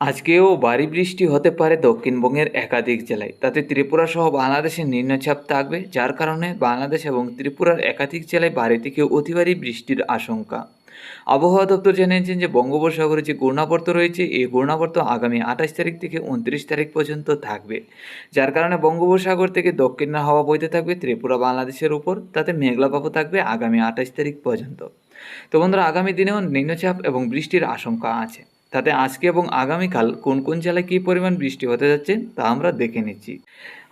আজকেও ভারী বৃষ্টি হতে পারে দক্ষিণবঙ্গের একাধিক জেলায়, তাতে ত্রিপুরা সহ বাংলাদেশের নিম্নচাপ থাকবে, যার কারণে বাংলাদেশ এবং ত্রিপুরার একাধিক জেলায় ভারী থেকে অতি ভারী বৃষ্টির আশঙ্কা। আবহাওয়া দপ্তর জানিয়েছেন যে বঙ্গোপসাগরে যে ঘূর্ণাবর্ত রয়েছে, এই ঘূর্ণাবর্ত আগামী 28 তারিখ থেকে 29 তারিখ পর্যন্ত থাকবে, যার কারণে বঙ্গোপসাগর থেকে দক্ষিণের হাওয়া বইতে থাকবে ত্রিপুরা বাংলাদেশের উপর, তাতে মেঘলাভাবও থাকবে আগামী 28 তারিখ পর্যন্ত। তো বন্ধুরা, আগামী দিনেও নিম্নচাপ এবং বৃষ্টির আশঙ্কা আছে, তাতে আজকে এবং আগামীকাল কোন কোন জেলায় কী পরিমাণ বৃষ্টি হতে যাচ্ছে তা আমরা দেখে নিচ্ছি।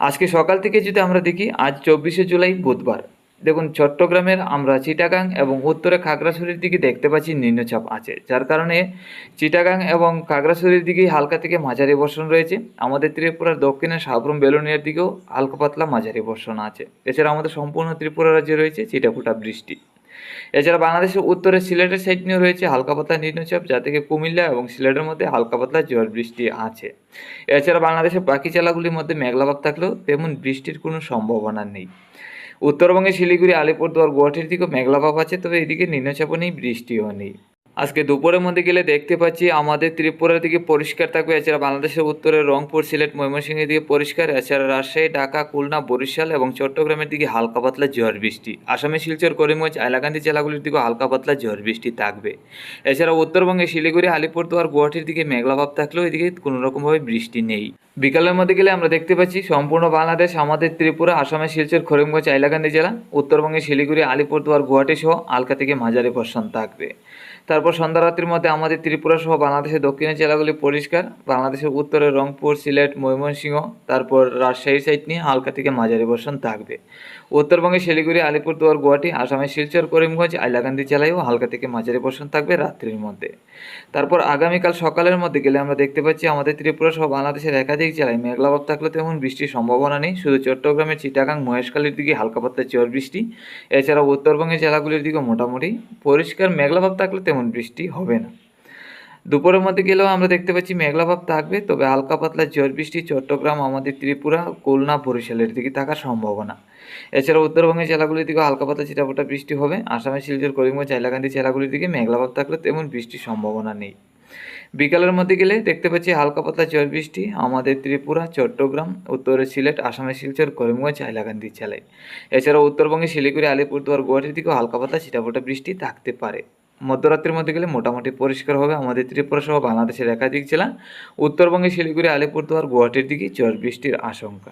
আজকে সকাল থেকে যদি আমরা দেখি, আজ 24শে জুলাই বুধবার, দেখুন চট্টগ্রামের আমরা চিটাগাং এবং উত্তরে খাগড়াছড়ির দিকে দেখতে পাচ্ছি নিম্নচাপ আছে, যার কারণে চিটাগাং এবং খাগড়াছড়ির দিকে হালকা থেকে মাঝারি বর্ষণ রয়েছে। আমাদের ত্রিপুরার দক্ষিণে সাবরুম বেলুনিয়ার দিকেও হালকা পাতলা মাঝারি বর্ষণ আছে। এছাড়া আমাদের সম্পূর্ণ ত্রিপুরা রাজ্যে রয়েছে ছিটাফোঁটা বৃষ্টি। এছাড়া বাংলাদেশের উত্তরে সিলেটের সাইড নিয়েও রয়েছে হালকা পাতলা নিম্নচাপ, যা থেকে কুমিল্লা এবং সিলেটের মধ্যে হালকা পাতলা ঝড় বৃষ্টি আছে। এছাড়া বাংলাদেশের বাকি জেলাগুলির মধ্যে মেঘলাভাব থাকলেও তেমন বৃষ্টির কোনো সম্ভাবনা নেই। উত্তরবঙ্গে শিলিগুড়ি, আলিপুরদুয়ার, গুয়াহাটির দিকেও মেঘলাভাব আছে, তবে এদিকে নিম্নচাপও নেই, বৃষ্টিও নেই। আজকে দুপুরের মধ্যে গেলে দেখতে পাচ্ছি আমাদের ত্রিপুরার দিকে পরিষ্কার থাকবে। এছাড়া বাংলাদেশের উত্তরে রংপুর, সিলেট, ময়মনসিংহের দিকে পরিষ্কার। এছাড়া রাজশাহী, ঢাকা, খুলনা, বরিশাল এবং চট্টগ্রামের দিকে হালকা পাতলা ঝড় বৃষ্টি। আসামে শিলচর, করিমগঞ্জ, হাইলাকান্দি জেলাগুলির দিকে হালকা পাতলা ঝড় বৃষ্টি থাকবে। এছাড়া উত্তরবঙ্গে শিলিগুড়ি, আলিপুরদুয়ার, গুয়াহাটির দিকে মেঘলাভাব থাকলেও এদিকে কোনো রকমভাবে বৃষ্টি নেই। বিকালের মধ্যে গেলে আমরা দেখতে পাচ্ছি সম্পূর্ণ বাংলাদেশ, আমাদের ত্রিপুরা, আসামের শিলচর, করিমগঞ্জ, হাইলাকান্দি জেলা, উত্তরবঙ্গে শিলিগুড়ি, আলিপুরদুয়ার, গুয়াহাটি সহ হালকা থেকে মাঝারি বর্ষণ থাকবে। তারপর সন্ধ্যা রাত্রির মধ্যে আমাদের ত্রিপুরা সহ বাংলাদেশের দক্ষিণের জেলাগুলি পরিষ্কার। বাংলাদেশের উত্তরে রংপুর, সিলেট, ময়মনসিংহ, তারপর রাজশাহী সাইড নিয়ে হালকা থেকে মাঝারি বর্ষণ থাকবে। উত্তরবঙ্গে শিলিগুড়ি, আলিপুরদুয়ার, গুয়াহাটি, আসামের শিলচর, করিমগঞ্জ, হাইলাকান্দি জেলায়ও হালকা থেকে মাঝারি বর্ষণ থাকবে রাত্রির মধ্যে। তারপর আগামীকাল সকালের মধ্যে গেলে আমরা দেখতে পাচ্ছি আমাদের ত্রিপুরা সহ বাংলাদেশের একাধিক জেলায় মেঘলাভাব থাকলে তেমন বৃষ্টির সম্ভাবনা নেই। শুধু চট্টগ্রামের চিটাগাং, মহেশখালীর দিকে হালকা পাতলা ঝড় বৃষ্টি। এছাড়া উত্তরবঙ্গের জেলাগুলির দিকে মোটামুটি পরিষ্কার, মেঘলাভাব থাকলে তেমন বৃষ্টি হবে না। দুপুরের মধ্যে গেলেও আমরা দেখতে পাচ্ছি মেঘলাভাব থাকবে, তবে হালকা পাতলা ঝড় বৃষ্টি চট্টগ্রাম, আমাদের ত্রিপুরা, খুলনা, বরিশালের দিকে থাকার সম্ভাবনা। এছাড়া উত্তরবঙ্গের জেলাগুলির দিকে হালকা পাতলা ছিটাফোঁটা বৃষ্টি হবে। আসামের শিলচর, করিমগঞ্জ, হাইলাকান্দি জেলাগুলির দিকে মেঘলাভাব থাকলে তেমন বৃষ্টির সম্ভাবনা নেই। বিকালের মধ্যে গেলে দেখতে পাচ্ছি হালকা পাতলা ঝড় বৃষ্টি আমাদের ত্রিপুরা, চট্টগ্রাম, উত্তরে সিলেট, আসামের শিলচর, করিমগঞ্জ, হাইলাকান্দি জেলায়। এছাড়া উত্তরবঙ্গে শিলিগুড়ি, আলিপুরদুয়ার, গুয়াহাটির দিকেও হালকা পাতলা ছিটাফোঁটা বৃষ্টি থাকতে পারে। মধ্যরাত্রির মধ্যে গেলে মোটামুটি পরিষ্কার হবে আমাদের ত্রিপুরা সহ বাংলাদেশের একাধিক জেলা। উত্তরবঙ্গে শিলিগুড়ি, আলিপুরদুয়ার, গুয়াহাটির দিকে ঝড় বৃষ্টির আশঙ্কা।